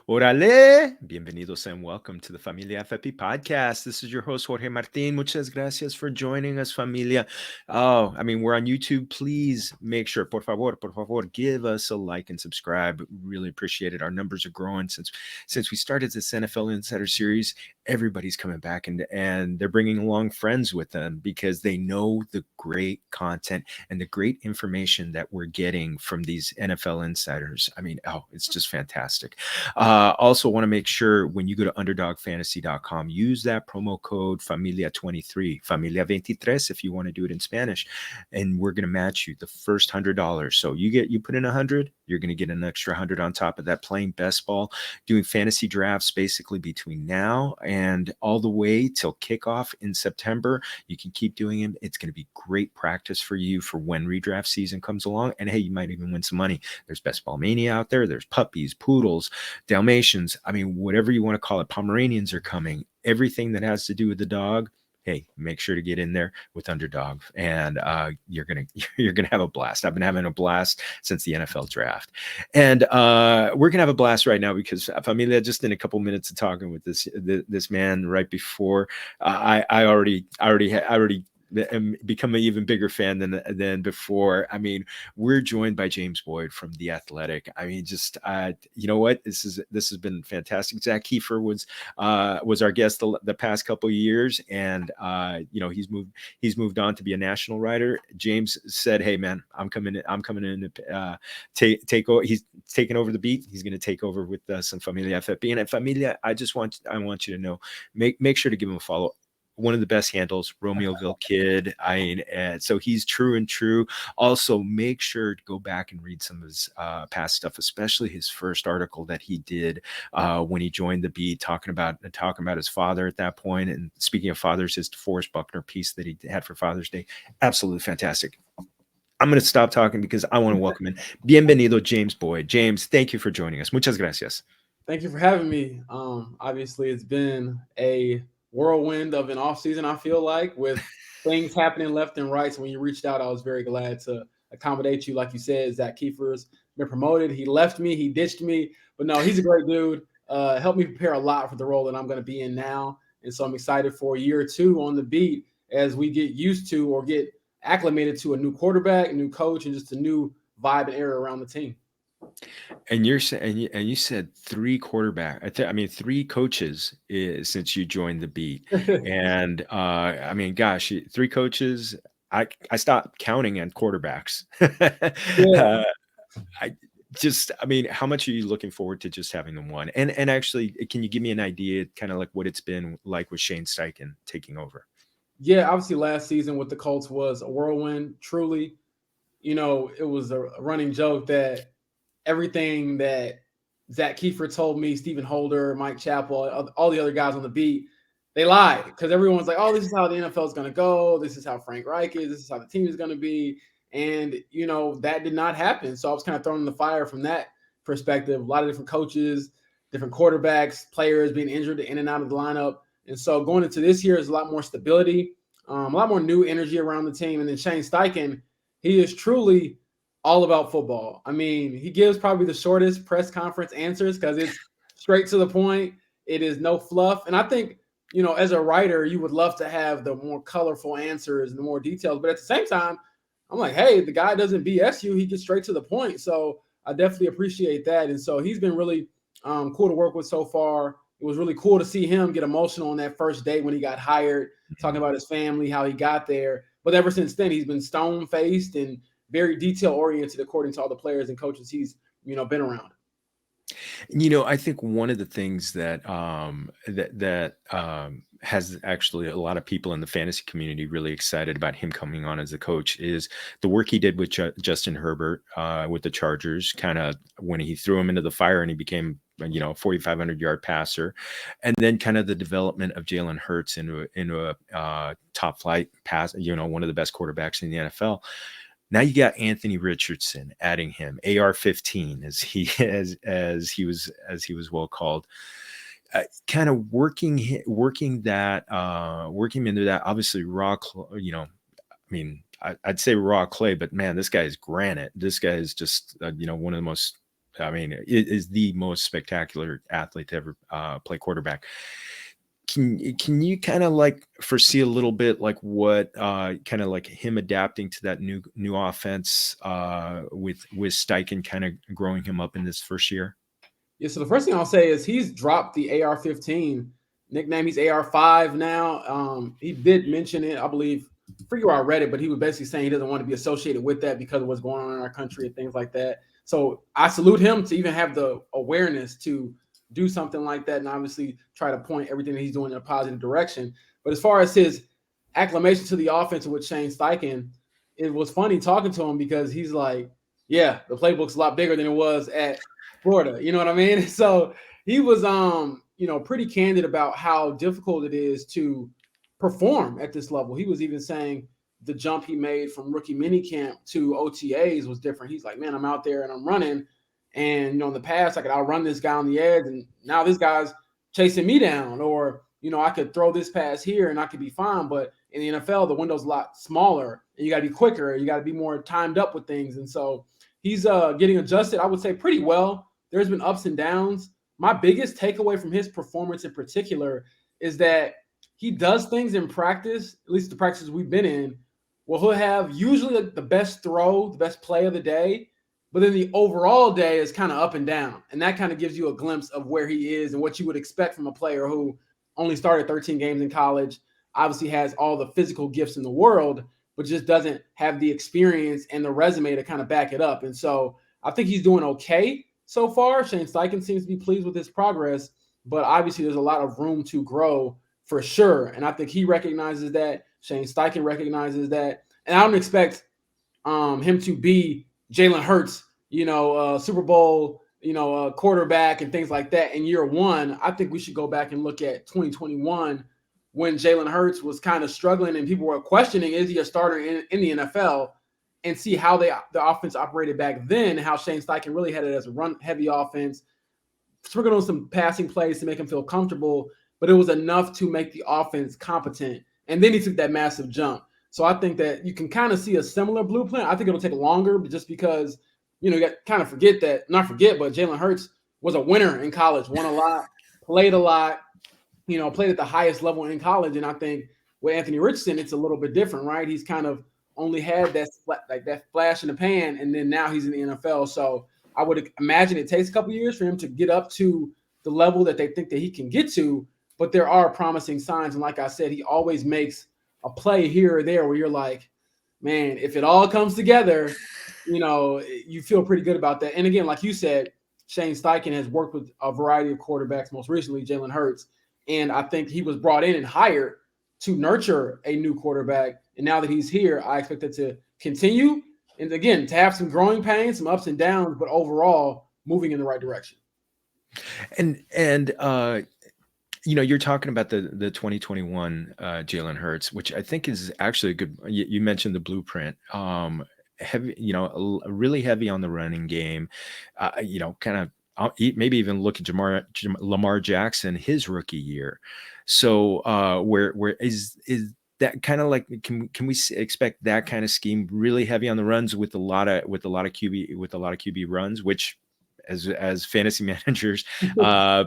Órale! Bienvenidos and welcome to the Familia FFB podcast. This is your host, Jorge Martin. Muchas gracias for joining us, Familia. Oh, we're on YouTube. Please make sure, por favor, give us a like and subscribe. Really appreciate it. Our numbers are growing since we started this NFL Insider Series. Everybody's coming back and they're bringing along friends with them because they know the great content and the great information that we're getting from these NFL insiders. It's just fantastic. Also want to make sure when you go to underdogfantasy.com, use that promo code Familia23, Familia23 if you want to do it in Spanish, and we're going to match you the first $100. So you put in 100, you're going to get an extra 100 on top of that. Playing best ball, doing fantasy drafts basically between now and all the way till kickoff in September. You can keep doing them. It's going to be great practice for you for when redraft season comes along. And hey, you might even win some money. There's Best Ball Mania out there. There's puppies, poodles, Dalmatians. Whatever you want to call it. Pomeranians are coming. Everything that has to do with the dog. Hey, make sure to get in there with Underdog, and you're gonna have a blast. I've been having a blast since the NFL draft, and we're gonna have a blast right now because Familia, just in a couple minutes of talking with this man right before, I already become an even bigger fan than before. We're joined by James Boyd from The Athletic. You know what? This has been fantastic. Zach Kiefer was our guest the past couple of years, and he's moved on to be a national writer. James said, "Hey man, I'm coming in to take over." He's taking over the beat. He's going to take over with some Familia FFB. And at Familia, I want you to know, make sure to give him a follow. One of the best handles, Romeoville Kid. So he's true and true. Also, make sure to go back and read some of his past stuff, especially his first article that he did when he joined the beat, talking about his father at that point. And speaking of fathers, his DeForest Buckner piece that he had for Father's Day, absolutely fantastic. I'm going to stop talking because I want to welcome in Bienvenido, James Boyd. James, thank you for joining us. Muchas gracias. Thank you for having me. Obviously, it's been a whirlwind of an off season. I feel like, with things happening left and right. So when you reached out, I was very glad to accommodate you. Like you said, Zach Kiefer's been promoted. He left me. He ditched me. But no, he's a great dude. Helped me prepare a lot for the role that I'm going to be in now. And so I'm excited for a year or two on the beat as we get used to or get acclimated to a new quarterback, a new coach, and just a new vibe and era around the team. And you said three three coaches since you joined the beat, and gosh, three coaches. I stopped counting on quarterbacks. Yeah. How much are you looking forward to just having them one? And actually, can you give me an idea, kind of like what it's been like with Shane Steichen taking over? Yeah, obviously last season with the Colts was a whirlwind. Truly, it was a running joke that everything that Zach Kiefer told me, Stephen Holder, Mike Chappell, all the other guys on the beat, they lied because everyone's like, "Oh, this is how the NFL is going to go. This is how Frank Reich is. This is how the team is going to be." And that did not happen. So I was kind of thrown in the fire from that perspective. A lot of different coaches, different quarterbacks, players being injured in and out of the lineup. And so going into this year is a lot more stability, a lot more new energy around the team. And then Shane Steichen, he is truly all about football. He gives probably the shortest press conference answers because it's straight to the point. It is no fluff. And I think, as a writer, you would love to have the more colorful answers and the more details. But at the same time, I'm like, hey, the guy doesn't BS you. He gets straight to the point. So I definitely appreciate that. And so he's been really cool to work with so far. It was really cool to see him get emotional on that first day when he got hired, talking about his family, how he got there. But ever since then, he's been stone-faced and very detail-oriented according to all the players and coaches he's, been around. I think one of the things that has actually a lot of people in the fantasy community really excited about him coming on as a coach is the work he did with Justin Herbert with the Chargers, kind of when he threw him into the fire and he became 4,500-yard passer, and then kind of the development of Jalen Hurts into a top flight pass, one of the best quarterbacks in the NFL. Now you got Anthony Richardson, adding him AR-15 as he was well called, kind of working him into that. Obviously, I'd say raw clay, but man, this guy is granite. This guy is just one of the most I mean, is the most spectacular athlete to ever play quarterback. Can you kind of like foresee a little bit like what kind of like him adapting to that new offense with Steichen kind of growing him up in this first year? Yeah, so the first thing I'll say is he's dropped the AR-15 nickname. He's AR-5 now. He did mention it, I believe. I forget where I read it, but he was basically saying he doesn't want to be associated with that because of what's going on in our country and things like that. So I salute him to even have the awareness to do something like that, and obviously try to point everything that he's doing in a positive direction. But as far as his acclimation to the offense with Shane Steichen, it was funny talking to him because he's like, yeah, the playbook's a lot bigger than it was at Florida. You know what I mean? So he was pretty candid about how difficult it is to perform at this level. He was even saying the jump he made from rookie minicamp to OTAs was different. He's like, man, I'm out there and I'm running. And, in the past, I could outrun this guy on the edge. And now this guy's chasing me down. Or, I could throw this pass here and I could be fine. But in the NFL, the window's a lot smaller. And you got to be quicker. You got to be more timed up with things. And so he's getting adjusted, I would say, pretty well. There's been ups and downs. My biggest takeaway from his performance in particular is that he does things in practice, at least the practices we've been in, where he'll have usually the best throw, the best play of the day, but then the overall day is kind of up and down. And that kind of gives you a glimpse of where he is and what you would expect from a player who only started 13 games in college, obviously has all the physical gifts in the world, but just doesn't have the experience and the resume to kind of back it up. And so I think he's doing okay so far. Shane Steichen seems to be pleased with his progress, but obviously there's a lot of room to grow for sure. And I think he recognizes that. Shane Steichen recognizes that. And I don't expect him to be Jalen Hurts, Super Bowl, quarterback and things like that in year one. I think we should go back and look at 2021 when Jalen Hurts was kind of struggling and people were questioning, is he a starter in the NFL? And see how the offense operated back then, how Shane Steichen really had it as a run-heavy offense, sprinkled on some passing plays to make him feel comfortable, but it was enough to make the offense competent. And then he took that massive jump. So I think that you can kind of see a similar blueprint. I think it'll take longer, but just because, you got to kind of forget that, not forget, but Jalen Hurts was a winner in college, won a lot, played a lot, played at the highest level in college. And I think with Anthony Richardson, it's a little bit different, right? He's kind of only had that flash in the pan, and then now he's in the NFL. So I would imagine it takes a couple of years for him to get up to the level that they think that he can get to, but there are promising signs. And like I said, he always makes a play here or there where you're like, man, if it all comes together, you feel pretty good about that. And again, like you said, Shane Steichen has worked with a variety of quarterbacks, most recently Jalen Hurts. And I think he was brought in and hired to nurture a new quarterback. And now that he's here, I expect it to continue. And again, to have some growing pains, some ups and downs, but overall moving in the right direction. And you're talking about the 2021 Jalen Hurts, which I think is actually a good. You mentioned the blueprint. Heavy, really heavy on the running game. Kind of maybe even look at Lamar Jackson his rookie year. So where is that kind of like can we expect that kind of scheme really heavy on the runs with a lot of QB runs, which as fantasy managers,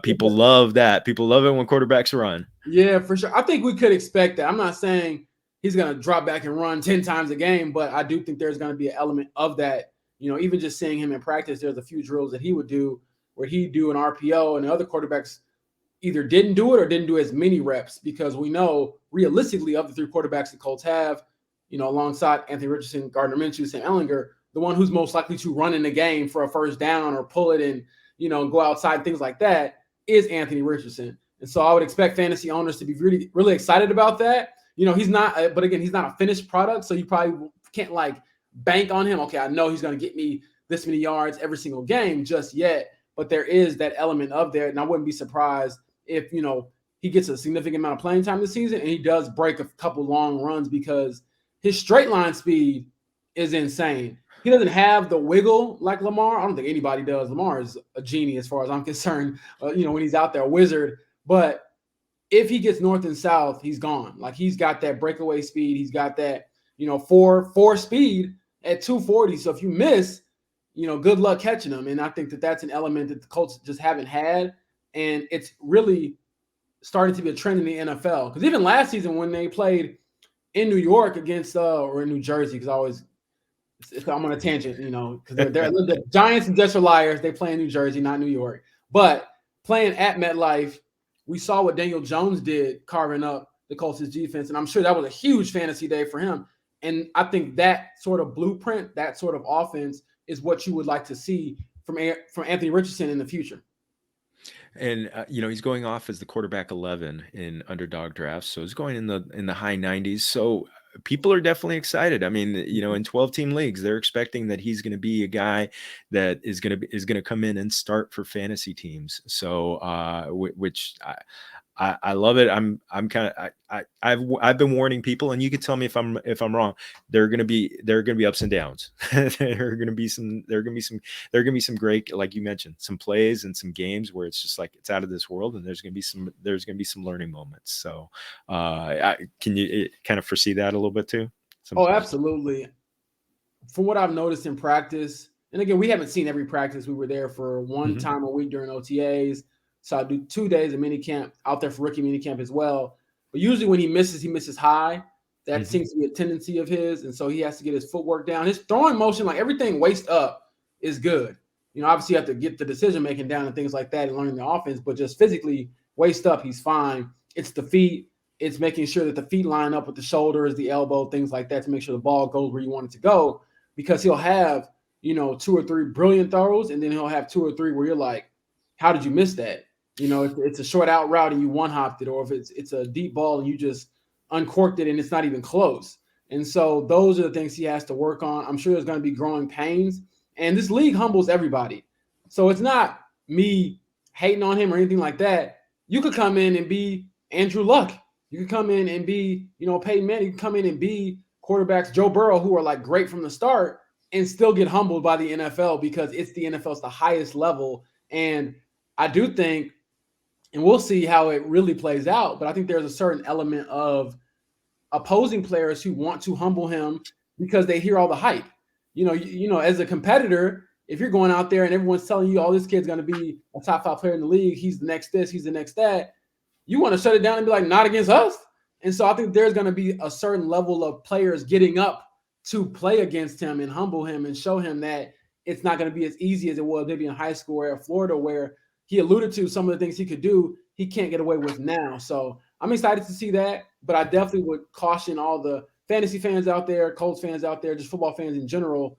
people love that. People love it when quarterbacks run. Yeah, for sure. I think we could expect that. I'm not saying he's going to drop back and run 10 times a game, but I do think there's going to be an element of that. Even just seeing him in practice, there's a few drills that he would do where he'd do an RPO and the other quarterbacks either didn't do it or didn't do as many reps, because we know realistically of the three quarterbacks the Colts have, alongside Anthony Richardson, Gardner Minshew, Sam Ehlinger, the one who's most likely to run in the game for a first down or pull it and, go outside, things like that, is Anthony Richardson. And so I would expect fantasy owners to be really, really excited about that. He's not, but again, he's not a finished product. So you probably can't bank on him. Okay, I know he's going to get me this many yards every single game just yet, but there is that element of there. And I wouldn't be surprised if, he gets a significant amount of playing time this season and he does break a couple long runs, because his straight line speed is insane. He doesn't have the wiggle like Lamar. I don't think anybody does. Lamar is a genie as far as I'm concerned, when he's out there, a wizard. But if he gets north and south, he's gone. He's got that breakaway speed. He's got that, 4 speed at 240. So if you miss, good luck catching him. And I think that that's an element that the Colts just haven't had. And it's really started to be a trend in the NFL. Because even last season when they played in New York against or in New Jersey, because I'm on a tangent, because they're the Giants and Jets are liars. They play in New Jersey, not New York. But playing at MetLife, we saw what Daniel Jones did carving up the Colts' defense, and I'm sure that was a huge fantasy day for him. And I think that sort of blueprint, that sort of offense, is what you would like to see from Anthony Richardson in the future. And he's going off as the quarterback 11 in underdog drafts, so he's going in the high 90s. So people are definitely excited. I mean, in 12-team leagues, they're expecting that he's going to be a guy that is going to come in and start for fantasy teams. So, which I love it. I've been warning people, and you can tell me if I'm wrong. There are going to be ups and downs. there are going to be some great, like you mentioned, some plays and some games where it's just like it's out of this world, and there's going to be some learning moments. So, can you kind of foresee that a little bit too? Oh, absolutely. From what I've noticed in practice, and again, we haven't seen every practice. We were there for one time a week during OTAs. So I do 2 days of minicamp out there for rookie minicamp as well. But usually when he misses high. That seems to be a tendency of his. And so he has to get his footwork down. His throwing motion, like everything waist up, is good. Obviously you have to get the decision-making down and things like that and learning the offense. But just physically, waist up, he's fine. It's the feet. It's making sure that the feet line up with the shoulders, the elbow, things like that to make sure the ball goes where you want it to go. Because he'll have, 2 or 3 brilliant throws, and then he'll have 2 or 3 where you're like, how did you miss that? If it's a short out route and you one-hopped it, or if it's a deep ball and you just uncorked it and it's not even close. And so those are the things he has to work on. I'm sure there's going to be growing pains. And this league humbles everybody. So it's not me hating on him or anything like that. You could come in and be Andrew Luck. You could come in and be, Peyton Manning. You could come in and be quarterbacks Joe Burrow, who are like great from the start, and still get humbled by the NFL because it's the NFL. It's the highest level. And I do think, and we'll see how it really plays out, but I think there's a certain element of opposing players who want to humble him because they hear all the hype. As a competitor, if you're going out there and everyone's telling you, oh, this kid's going to be a top 5 player in the league, he's the next this, he's the next that, you want to shut it down and be like, not against us. And so I think there's going to be a certain level of players getting up to play against him and humble him and show him that it's not going to be as easy as it was maybe in high school or at Florida, where he alluded to some of the things he could do, he can't get away with now. So I'm excited to see that, but I definitely would caution all the fantasy fans out there, Colts fans out there, just football fans in general.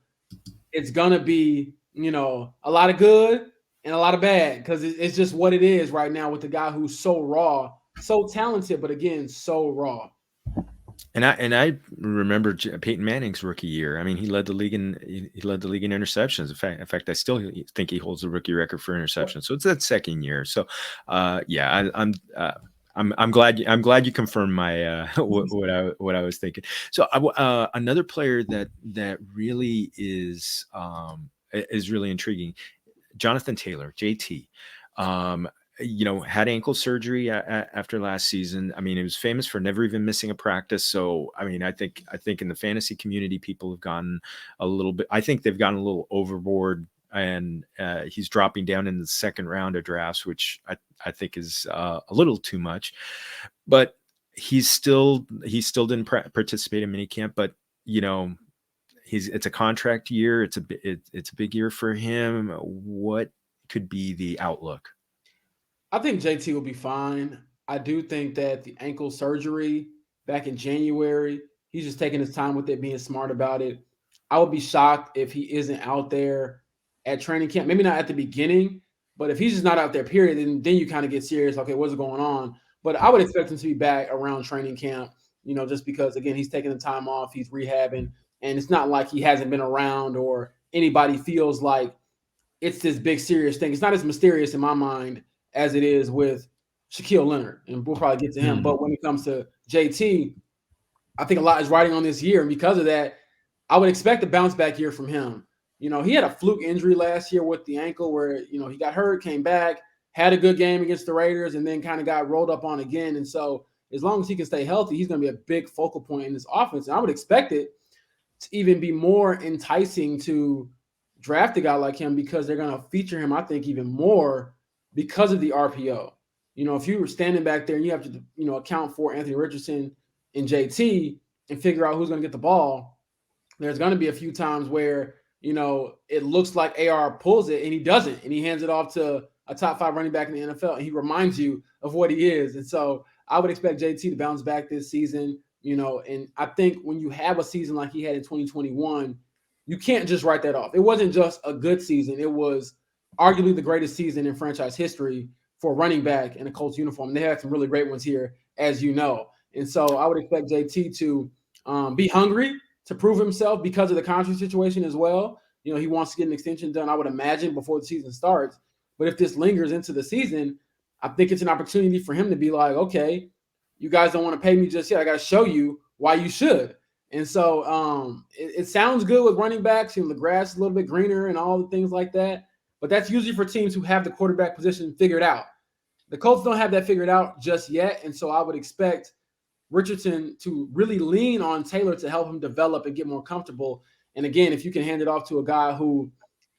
It's going to be, a lot of good and a lot of bad, because it's just what it is right now with the guy who's so raw, so talented, but again, so raw. And I remember Peyton Manning's rookie year. I mean, he led the league in interceptions. In fact, I still think he holds the rookie record for interceptions. So it's that second year. So, yeah, I'm glad you confirmed my what I was thinking. So another player that really is really intriguing, Jonathan Taylor, JT. Had ankle surgery after last season. I mean, he was famous for never even missing a practice. So, I mean, I think in the fantasy community, people have gotten a little bit, I think they've gotten a little overboard, and he's dropping down in the second round of drafts, which I think is a little too much, but he still didn't participate in minicamp, but it's a contract year. It's a big year for him. What could be the outlook? I think JT will be fine. I do think that the ankle surgery back in January, he's just taking his time with it, being smart about it. I would be shocked if he isn't out there at training camp. Maybe not at the beginning, but if he's just not out there, period, then you kind of get serious. Okay, what's going on? But I would expect him to be back around training camp, just because, again, he's taking the time off, he's rehabbing, and it's not like he hasn't been around or anybody feels like it's this big serious thing. It's not as mysterious in my mind as it is with Shaquille Leonard, and we'll probably get to him. But when it comes to JT, I think a lot is riding on this year, and because of that, I would expect a bounce back year from him. He had a fluke injury last year with the ankle where, he got hurt, came back, had a good game against the Raiders, and then kind of got rolled up on again. And so as long as he can stay healthy, he's going to be a big focal point in this offense. And I would expect it to even be more enticing to draft a guy like him because they're going to feature him, I think, even more because of the RPO. If you were standing back there and you have to, account for Anthony Richardson and JT and figure out who's going to get the ball, there's going to be a few times where, it looks like AR pulls it and he doesn't, and he hands it off to a top 5 running back in the NFL, and he reminds you of what he is. And so I would expect JT to bounce back this season, and I think when you have a season like he had in 2021, you can't just write that off. It wasn't just a good season. It was arguably the greatest season in franchise history for a running back in a Colts uniform. And they had some really great ones here, as you know. And so I would expect JT to be hungry to prove himself because of the contract situation as well. He wants to get an extension done, I would imagine, before the season starts. But if this lingers into the season, I think it's an opportunity for him to be like, okay, you guys don't want to pay me just yet. I got to show you why you should. And so it sounds good with running backs. The grass is a little bit greener and all the things like that. But that's usually for teams who have the quarterback position figured out. The Colts don't have that figured out just yet. And so I would expect Richardson to really lean on Taylor to help him develop and get more comfortable. And again, if you can hand it off to a guy who,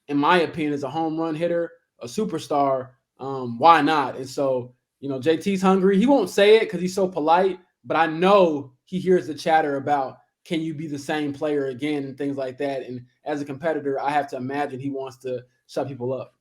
in my opinion, is a home run hitter, a superstar, why not? And so, JT's hungry. He won't say it because he's so polite, but I know he hears the chatter about, can you be the same player again and things like that. And as a competitor, I have to imagine he wants to shut people up.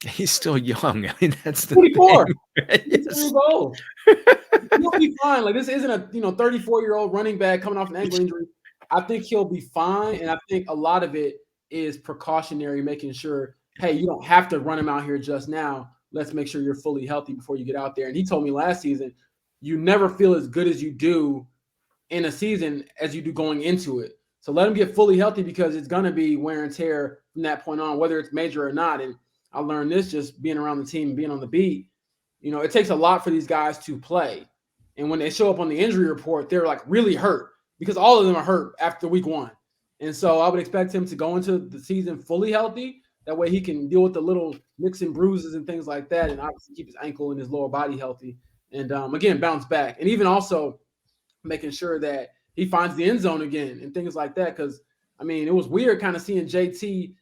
He's still young. I mean, that's the 24. thing, right? He's years old. He'll be fine. Like, this isn't a 34-year-old running back coming off an ankle injury. I think he'll be fine, and I think a lot of it is precautionary, making sure, hey, you don't have to run him out here just now. Let's make sure you're fully healthy before you get out there. And he told me last season, you never feel as good as you do in a season as you do going into it. So let him get fully healthy because it's going to be wear and tear from that point on, whether it's major or not. And I learned this just being around the team and being on the beat. It takes a lot for these guys to play. And when they show up on the injury report, they're like really hurt because all of them are hurt after week 1. And so I would expect him to go into the season fully healthy. That way he can deal with the little nicks and bruises and things like that, and obviously keep his ankle and his lower body healthy. And again, bounce back. And even also making sure that he finds the end zone again and things like that. Because, it was weird kind of seeing JT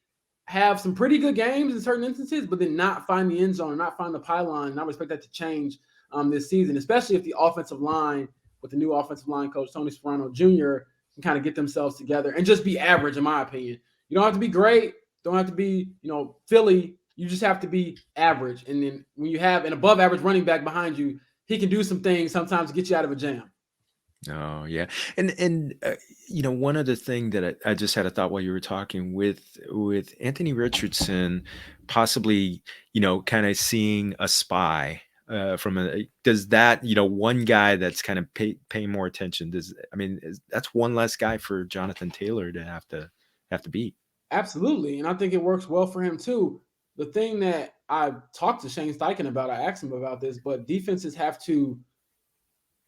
have some pretty good games in certain instances, but then not find the end zone and not find the pylon. And I would expect that to change this season, especially if the offensive line, with the new offensive line coach, Tony Sperano Jr., can kind of get themselves together and just be average, in my opinion. You don't have to be great. Don't have to be, Philly. You just have to be average. And then when you have an above average running back behind you, he can do some things sometimes to get you out of a jam. Oh, yeah. And one other thing that I just had a thought while you were talking with Anthony Richardson, possibly, kind of seeing a spy does that, one guy that's kind of paying more attention, that's one less guy for Jonathan Taylor to have to beat. Absolutely. And I think it works well for him too. The thing that I talked to Shane Steichen about, I asked him about this, but defenses have to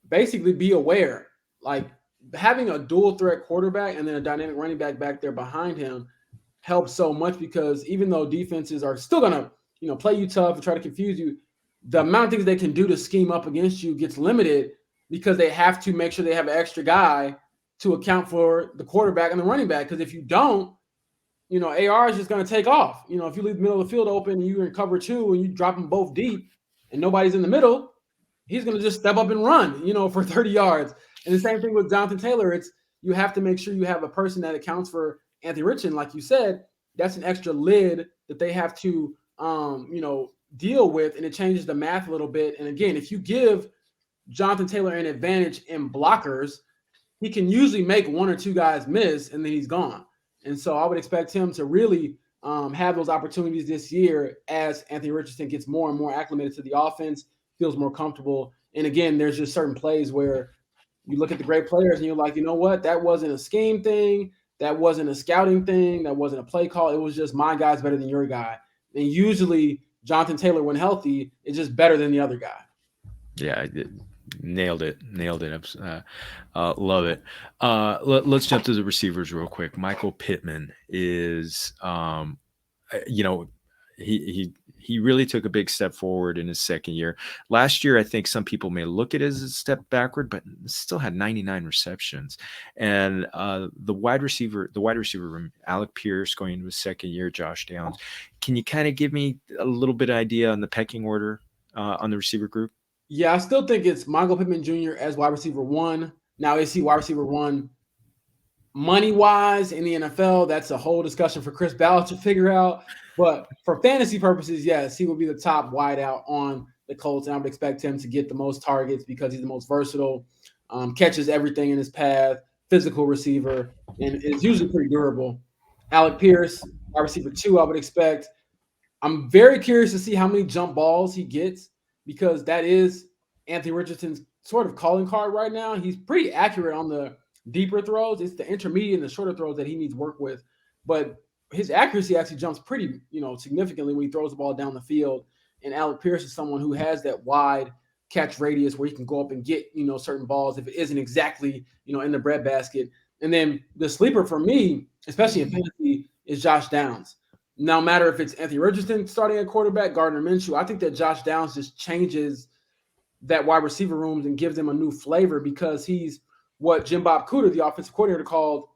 basically be aware. Like, having a dual threat quarterback and then a dynamic running back there behind him helps so much, because even though defenses are still going to, play you tough and try to confuse you, the amount of things they can do to scheme up against you gets limited because they have to make sure they have an extra guy to account for the quarterback and the running back. Because if you don't, AR is just going to take off. If you leave the middle of the field open and you're in cover 2 and you drop them both deep and nobody's in the middle, he's going to just step up and run, for 30 yards. And the same thing with Jonathan Taylor. It's, you have to make sure you have a person that accounts for Anthony Richardson. Like you said, that's an extra lid that they have to, deal with, and it changes the math a little bit. And again, if you give Jonathan Taylor an advantage in blockers, he can usually make 1 or 2 guys miss, and then he's gone. And so I would expect him to really have those opportunities this year as Anthony Richardson gets more and more acclimated to the offense, feels more comfortable. And again, there's just certain plays where you look at the great players and you're like, you know what? That wasn't a scheme thing. That wasn't a scouting thing. That wasn't a play call. It was just, my guy's better than your guy. And usually Jonathan Taylor, when healthy, is just better than the other guy. Yeah, nailed it. Love it. Let's jump to the receivers real quick. Michael Pittman is, he he really took a big step forward in his second year. Last year, I think some people may look at it as a step backward, but still had 99 receptions. And the wide receiver room, Alec Pierce going into his second year, Josh Downs. Can you kind of give me a little bit of idea on the pecking order on the receiver group? Yeah, I still think it's Michael Pittman Jr. as wide receiver 1. Now, is he wide receiver 1 money-wise in the NFL? That's a whole discussion for Chris Ballard to figure out. But for fantasy purposes, yes, he will be the top wideout on the Colts, and I would expect him to get the most targets because he's the most versatile, catches everything in his path, physical receiver, and is usually pretty durable. Alec Pierce, wide receiver 2, I would expect. I'm very curious to see how many jump balls he gets because that is Anthony Richardson's sort of calling card right now. He's pretty accurate on the deeper throws. It's the intermediate and the shorter throws that he needs work with. But his accuracy actually jumps pretty, significantly when he throws the ball down the field. And Alec Pierce is someone who has that wide catch radius where he can go up and get, certain balls if it isn't exactly, in the breadbasket. And then the sleeper for me, especially in fantasy, is Josh Downs. No matter if it's Anthony Richardson starting at quarterback, Gardner Minshew, I think that Josh Downs just changes that wide receiver rooms and gives them a new flavor because he's what Jim Bob Cooter, the offensive coordinator, called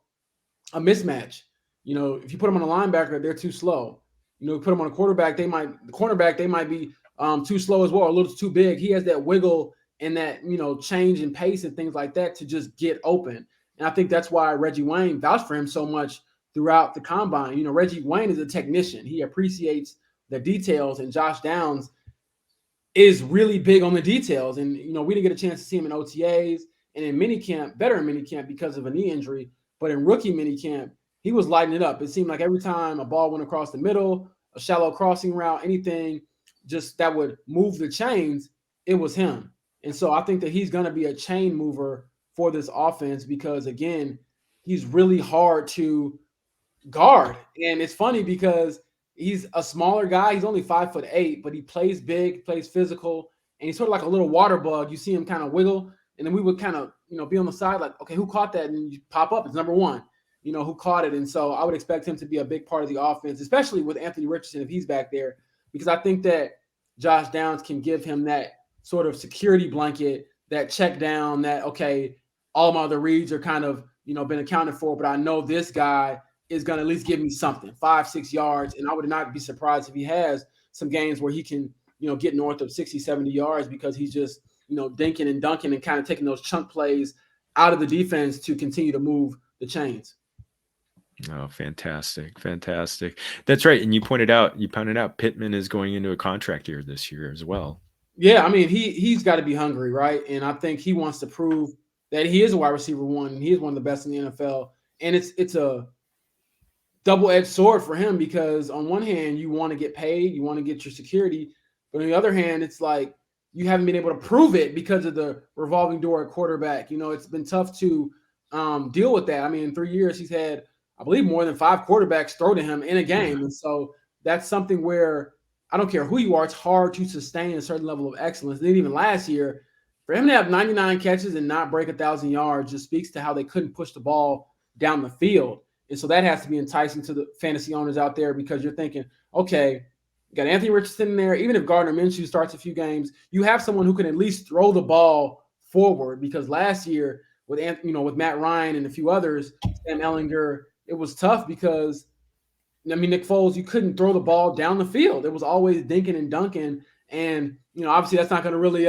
a mismatch. If you put them on a linebacker, they're too slow. Put them on a quarterback, they might be too slow as well, a little too big. He has that wiggle and that, change in pace and things like that to just get open. And I think that's why Reggie Wayne vouched for him so much throughout the combine. Reggie Wayne is a technician. He appreciates the details, and Josh Downs is really big on the details. And, we didn't get a chance to see him in OTAs and in minicamp, better in minicamp because of a knee injury. But in rookie minicamp, he was lighting it up. It seemed like every time a ball went across the middle, a shallow crossing route, anything just that would move the chains, it was him. And so I think that he's going to be a chain mover for this offense because, again, he's really hard to guard. And it's funny because he's a smaller guy. He's only 5'8", but he plays big, plays physical, and he's sort of like a little water bug. You see him kind of wiggle, and then we would kind of, be on the side like, okay, who caught that? And you pop up, it's number 1, who caught it. And so I would expect him to be a big part of the offense, especially with Anthony Richardson if he's back there, because I think that Josh Downs can give him that sort of security blanket, that check down, that, okay, all my other reads are kind of, been accounted for, but I know this guy is going to at least give me something, 5-6 yards. And I would not be surprised if he has some games where he can, get north of 60, 70 yards because he's just, dinking and dunking and kind of taking those chunk plays out of the defense to continue to move the chains. Oh, fantastic. Fantastic. That's right. And you pointed out Pittman is going into a contract year this year as well. Yeah. I mean, he's got to be hungry, right? And I think he wants to prove that he is a wide receiver 1 and he is one of the best in the NFL. And it's a double-edged sword for him because on one hand, you want to get paid, you want to get your security. But on the other hand, it's like you haven't been able to prove it because of the revolving door at quarterback. It's been tough to deal with that. I mean, in 3 years, he's had, I believe, more than 5 quarterbacks throw to him in a game. And so that's something where I don't care who you are, it's hard to sustain a certain level of excellence. And then even last year, for him to have 99 catches and not break 1,000 yards just speaks to how they couldn't push the ball down the field. And so that has to be enticing to the fantasy owners out there because you're thinking, okay, you got Anthony Richardson in there. Even if Gardner Minshew starts a few games, you have someone who can at least throw the ball forward because last year with with Matt Ryan and a few others, Sam Ehlinger, it was tough because, Nick Foles, you couldn't throw the ball down the field. It was always dinking and dunking. And, obviously that's not going to really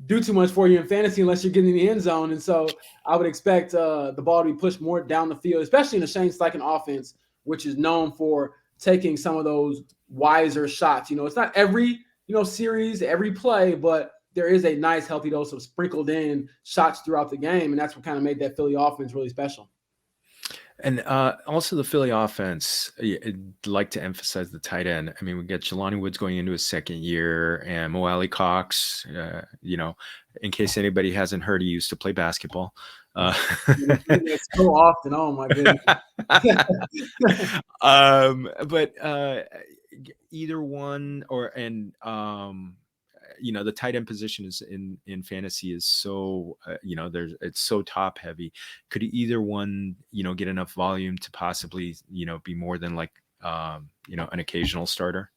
do too much for you in fantasy unless you're getting in the end zone. And so I would expect the ball to be pushed more down the field, especially in the Shane Steichen offense, which is known for taking some of those wiser shots. It's not every, series, every play, but there is a nice healthy dose of sprinkled in shots throughout the game. And that's what kind of made that Philly offense really special. And also the Philly offense, I'd like to emphasize the tight end. I mean, we got Jelani Woods going into his second year and Mo Alley Cox, in case anybody hasn't heard, he used to play basketball. It's so often. Oh my goodness. But either one the tight end position is in fantasy is so, it's so top heavy. Could either one, get enough volume to possibly, be more than like, an occasional starter?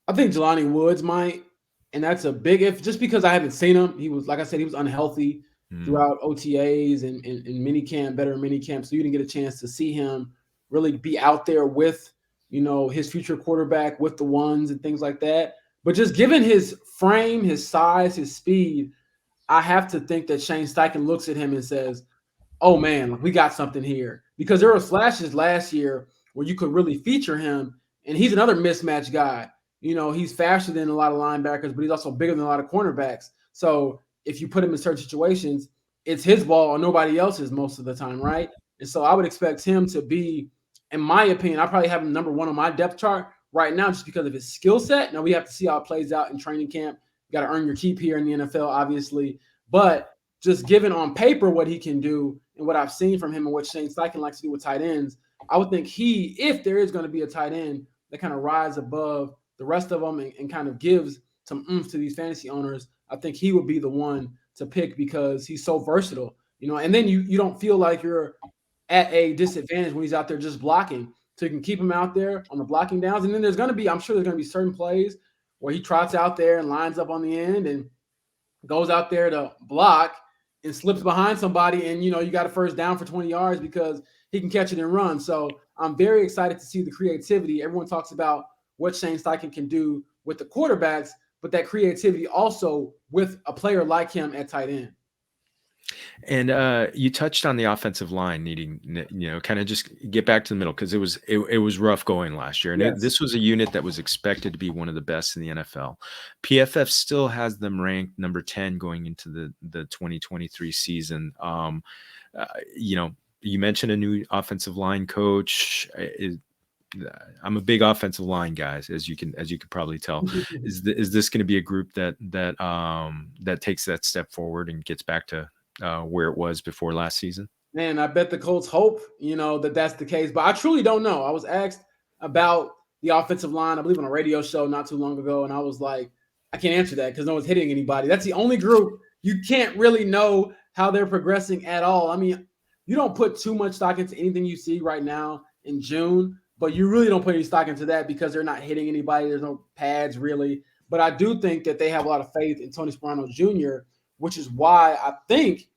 I think Jelani Woods might, and that's a big if. Just because I haven't seen him, he was like I said, he was unhealthy throughout OTAs and mini camp, better mini camp. So you didn't get a chance to see him really be out there with his future quarterback with the ones and things like that. But just given his frame, his size, his speed, I have to think that Shane Steichen looks at him and says, oh man, we got something here. Because there were flashes last year where you could really feature him, and he's another mismatch guy. He's faster than a lot of linebackers, but he's also bigger than a lot of cornerbacks. So if you put him in certain situations, it's his ball or nobody else's most of the time, right? And so I would expect him to be, in my opinion, I probably have him number one on my depth chart right now just because of his skill set. Now we have to see how it plays out in training camp. You got to earn your keep here in the NFL, obviously. But just given on paper what he can do and what I've seen from him and what Shane Steichen likes to do with tight ends, I would think if there is going to be a tight end that kind of rises above the rest of them and kind of gives some oomph to these fantasy owners, I think he would be the one to pick because he's so versatile, and then you don't feel like you're at a disadvantage when he's out there just blocking. So you can keep him out there on the blocking downs. And then I'm sure there's going to be certain plays where he trots out there and lines up on the end and goes out there to block and slips behind somebody. And, you got a first down for 20 yards because he can catch it and run. So I'm very excited to see the creativity. Everyone talks about what Shane Steichen can do with the quarterbacks, but that creativity also with a player like him at tight end. And you touched on the offensive line needing, kind of just get back to the middle because it was rough going last year. And this was a unit that was expected to be one of the best in the NFL. PFF still has them ranked number 10 going into the 2023 season. You mentioned a new offensive line coach. I'm a big offensive line guys, as you can probably tell. Is this going to be a group that takes that step forward and gets back to where it was before last season? Man, I bet the Colts hope, that's the case, but I truly don't know. I was asked about the offensive line, I believe on a radio show not too long ago, and I was like, I can't answer that because no one's hitting anybody. That's the only group you can't really know how they're progressing at all. I mean, you don't put too much stock into anything you see right now in June, but you really don't put any stock into that because they're not hitting anybody. There's no pads really. But I do think that they have a lot of faith in Tony Sparano Jr., which is why I think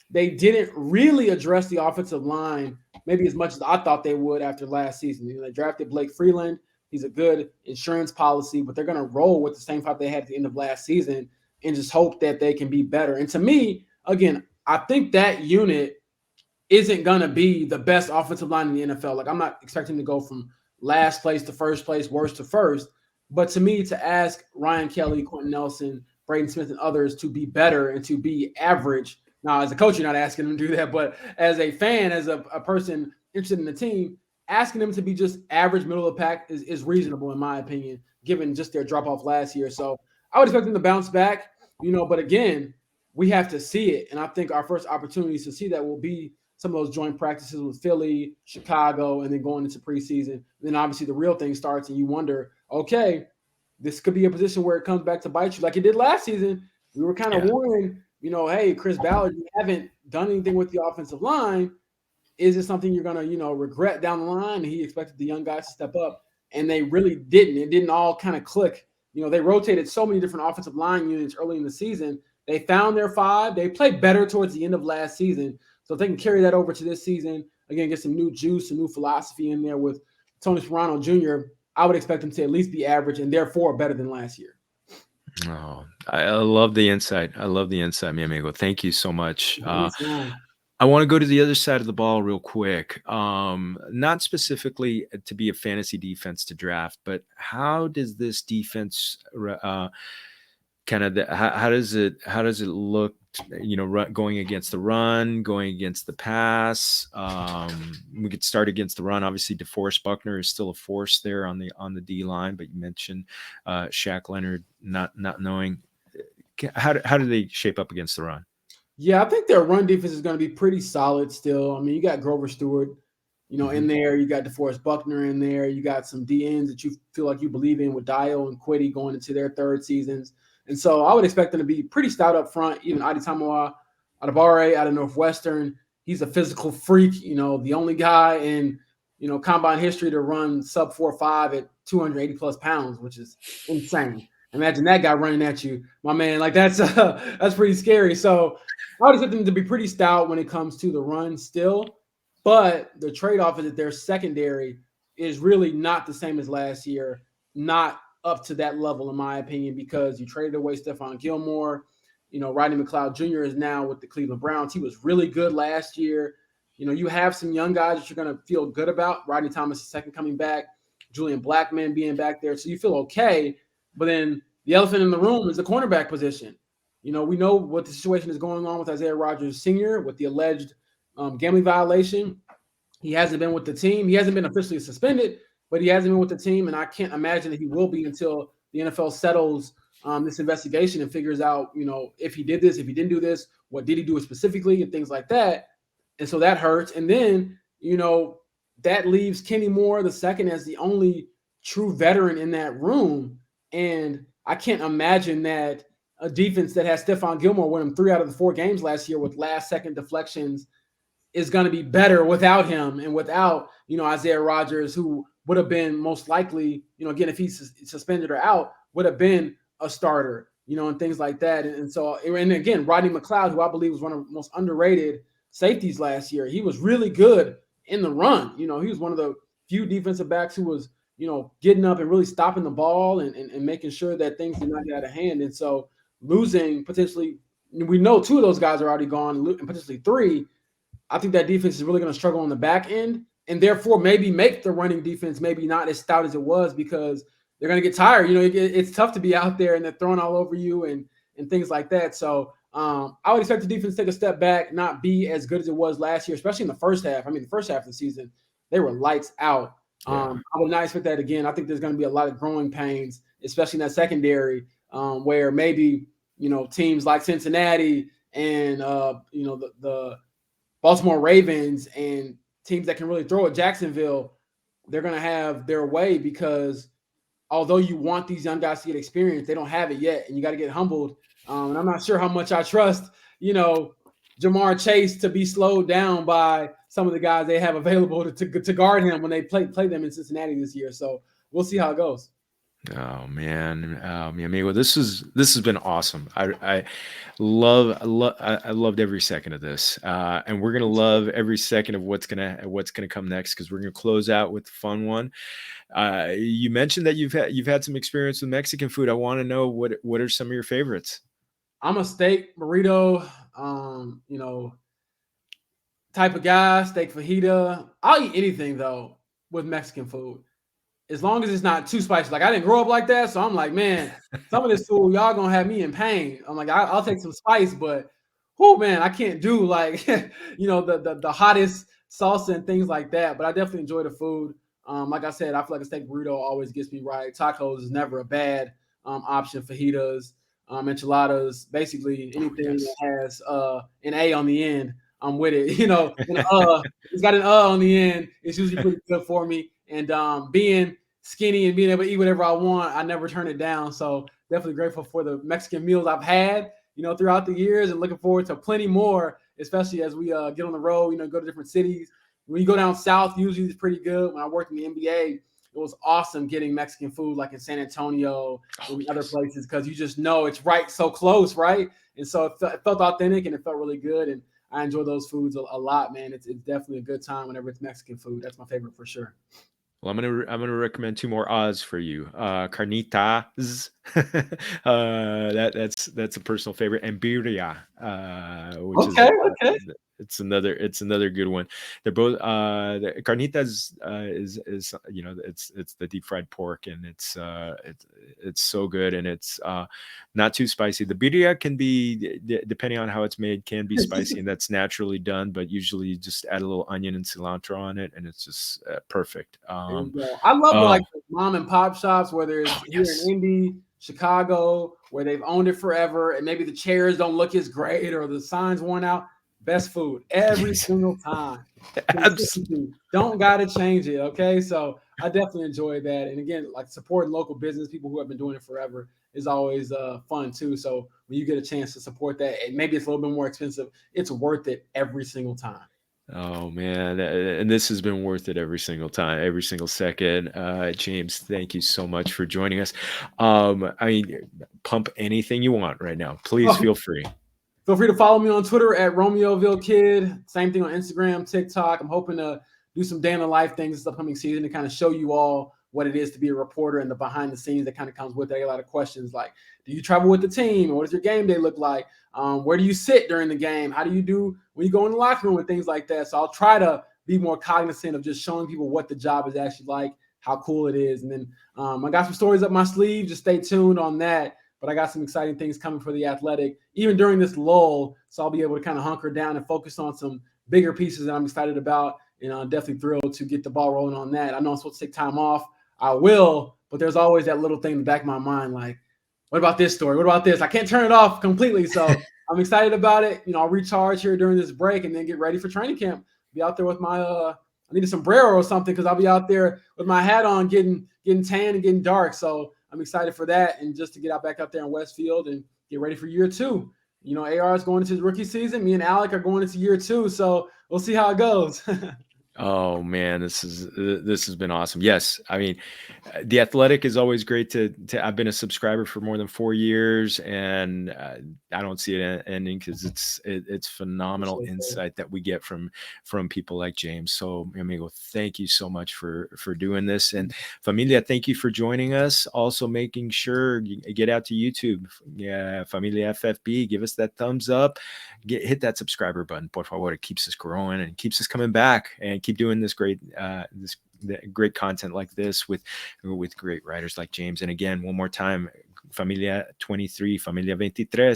they didn't really address the offensive line maybe as much as I thought they would after last season. They drafted Blake Freeland. He's a good insurance policy, but they're going to roll with the same fight they had at the end of last season and just hope that they can be better. And to me, again, I think that unit isn't going to be the best offensive line in the NFL. Like, I'm not expecting to go from last place to first place, worst to first. But to me, to ask Ryan Kelly, Quentin Nelson, Braden Smith, and others to be better and to be average. Now, as a coach, you're not asking them to do that, but as a fan, as a person interested in the team, asking them to be just average, middle of the pack is reasonable, in my opinion, given just their drop-off last year. So I would expect them to bounce back, but again, we have to see it. And I think our first opportunities to see that will be some of those joint practices with Philly, Chicago, and then going into preseason. And then obviously the real thing starts and you wonder, okay, this could be a position where it comes back to bite you like it did last season. We were kind of warning, hey, Chris Ballard, you haven't done anything with the offensive line. Is it something you're going to, regret down the line? And he expected the young guys to step up, and they really didn't. It didn't all kind of click. They rotated so many different offensive line units early in the season. They found their five. They played better towards the end of last season. So if they can carry that over to this season, again, get some new juice, some new philosophy in there with Tony Sparano Jr., I would expect them to at least be average and therefore better than last year. Oh, I love the insight. Mi amigo. Thank you so much. I want to go to the other side of the ball real quick. Not specifically to be a fantasy defense to draft, but how does this defense how does it look, going against the run, going against the pass? We could start against the run. Obviously, DeForest Buckner is still a force there on the D line, but you mentioned Shaq Leonard not knowing. How do they shape up against the run? Yeah, I think their run defense is going to be pretty solid still. I mean, you got Grover Stewart, in there. You got DeForest Buckner in there. You got some DNs that you feel like you believe in with Dio and Quiddy going into their third seasons. And so I would expect them to be pretty stout up front. Even Adi Tamawa Adebawore out of Northwestern, he's a physical freak. The only guy in combine history to run sub 4.5 at 280 plus pounds, which is insane. Imagine that guy running at you, my man. Like that's pretty scary. So I would expect them to be pretty stout when it comes to the run still. But the trade-off is that their secondary is really not the same as last year, not up to that level, in my opinion, because you traded away Stephon Gilmore. Rodney McLeod Jr. is now with the Cleveland Browns. He was really good last year. You have some young guys that you're going to feel good about. Rodney Thomas, second coming back. Julian Blackman being back there. So you feel okay. But then the elephant in the room is the cornerback position. We know what the situation is going on with Isaiah Rodgers Sr. with the alleged gambling violation. He hasn't been with the team. He hasn't been officially suspended, but he hasn't been with the team. And I can't imagine that he will be until the NFL settles this investigation and figures out, if he did this, if he didn't do this, what did he do specifically and things like that. And so that hurts. And then, that leaves Kenny Moore II as the only true veteran in that room. And I can't imagine that a defense that has Stephon Gilmore win him 3 out of the 4 games last year with last-second deflections is going to be better without him and without, Isaiah Rodgers, who would have been most likely, again, if he's suspended or out, would have been a starter, and things like that. And again, Rodney McLeod, who I believe was one of the most underrated safeties last year, he was really good in the run. He was one of the few defensive backs who was, getting up and really stopping the ball and making sure that things did not get out of hand. And so losing potentially, we know 2 of those guys are already gone and potentially 3. I think that defense is really going to struggle on the back end and therefore maybe make the running defense maybe not as stout as it was because they're going to get tired. It's tough to be out there and they're throwing all over you and things like that. So I would expect the defense to take a step back, not be as good as it was last year, especially in the first half. I mean, the first half of the season, they were lights out. I would not expect that again. I think there's going to be a lot of growing pains, especially in that secondary, where maybe, teams like Cincinnati and, the Baltimore Ravens and teams that can really throw at Jacksonville, they're going to have their way because although you want these young guys to get experience, they don't have it yet, and you got to get humbled. And I'm not sure how much I trust, Jamar Chase to be slowed down by some of the guys they have available to guard him when they play them in Cincinnati this year. So we'll see how it goes. Oh man, amigo, this has been awesome. I loved every second of this, and we're gonna love every second of what's gonna come next because we're gonna close out with the fun one. You mentioned that you've had some experience with Mexican food. I want to know what are some of your favorites. I'm a steak burrito, type of guy. Steak fajita. I'll eat anything though with Mexican food, as long as it's not too spicy. Like I didn't grow up like that, so I'm like, man, some of this food y'all gonna have me in pain. I'm like, I'll take some spice, but man, I can't do like the hottest salsa and things like that. But I definitely enjoy the food. Like I said, I feel like a steak burrito always gets me right. Tacos is never a bad option. Fajitas, enchiladas, basically anything that has an A on the end, I'm with it. It's got an on the end. It's usually pretty good for me. And being skinny and being able to eat whatever I want, I never turn it down. So definitely grateful for the Mexican meals I've had, throughout the years, and looking forward to plenty more, especially as we get on the road, go to different cities. When you go down south, usually it's pretty good. When I worked in the NBA, it was awesome getting Mexican food like in San Antonio and other places because you just know it's right so close, right? And so it felt authentic and it felt really good. And I enjoy those foods a lot, man. It's definitely a good time whenever it's Mexican food. That's my favorite for sure. Well, I'm gonna recommend 2 more Oz for you. Carnitas, that's a personal favorite, and birria, which okay. it's another good one. They're both the carnitas is it's the deep fried pork, and it's so good, and it's not too spicy. The birria can be, depending on how it's made, can be spicy, and that's naturally done. But usually you just add a little onion and cilantro on it, and it's just perfect. I love like the mom and pop shops, whether it's here in Indy, Chicago, where they've owned it forever, and maybe the chairs don't look as great or the signs worn out. Best food every single time. Don't gotta change it. Okay, so I definitely enjoy that. And again, like supporting local business, people who have been doing it forever is always fun too. So when you get a chance to support that, and maybe it's a little bit more expensive, it's worth it every single time. Oh man, and this has been worth it every single time, every single second. James, thank you so much for joining us. I mean, pump anything you want right now. Please Oh, feel free. feel free to follow me on Twitter at Romeoville Kid. Same thing on Instagram, TikTok. I'm hoping to do some day in the life things this upcoming season to kind of show you all what it is to be a reporter and the behind the scenes that kind of comes with it. I get a lot of questions like, do you travel with the team? What does your game day look like? Where do you sit during the game? How do you do when you go in the locker room and things like that? So I'll try to be more cognizant of just showing people what the job is actually like, how cool it is. And then I got some stories up my sleeve. Just stay tuned on that. But I got some exciting things coming for the Athletic, even during this lull. So I'll be able to kind of hunker down and focus on some bigger pieces that I'm excited about. And I'm definitely thrilled to get the ball rolling on that. I know I'm supposed to take time off. I will, but there's always that little thing in the back of my mind, like, what about this story? What about this? I can't turn it off completely. So I'm excited about it. I'll recharge here during this break and then get ready for training camp. Be out there with my I need a sombrero or something because I'll be out there with my hat on getting tan and getting dark. So I'm excited for that and just to get back out there in Westfield and get ready for year 2. AR is going into his rookie season. Me and Alec are going into year 2. So we'll see how it goes. Oh man, this has been awesome. Yes, I mean, the Athletic is always great to I've been a subscriber for more than 4 years, and I don't see it ending because it's phenomenal insight that we get from people like James. So, amigo, thank you so much for doing this, and Familia, thank you for joining us. Also, making sure you get out to YouTube, Familia FFB, give us that thumbs up, hit that subscriber button, por favor. It keeps us growing and keeps us coming back, and keep doing this great great content like this with great writers like James. And again, one more time, Familia 23, Familia 23.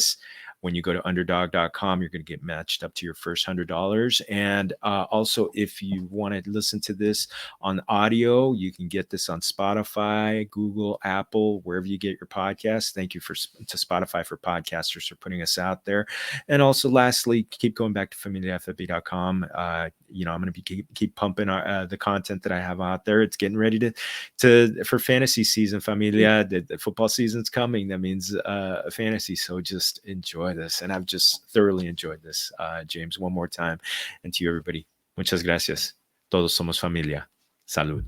When you go to underdog.com, you're going to get matched up to your first $100. And also, if you want to listen to this on audio, you can get this on Spotify, Google, Apple, wherever you get your podcasts. Thank you to Spotify for podcasters for putting us out there. And also, lastly, keep going back to familiafb.com. I'm going to be keep pumping the content that I have out there. It's getting ready for fantasy season, Familia. The football season's coming. That means fantasy. So just enjoy this. And I've just thoroughly enjoyed this, James, one more time. And to you, everybody, muchas gracias. Todos somos familia. Salud.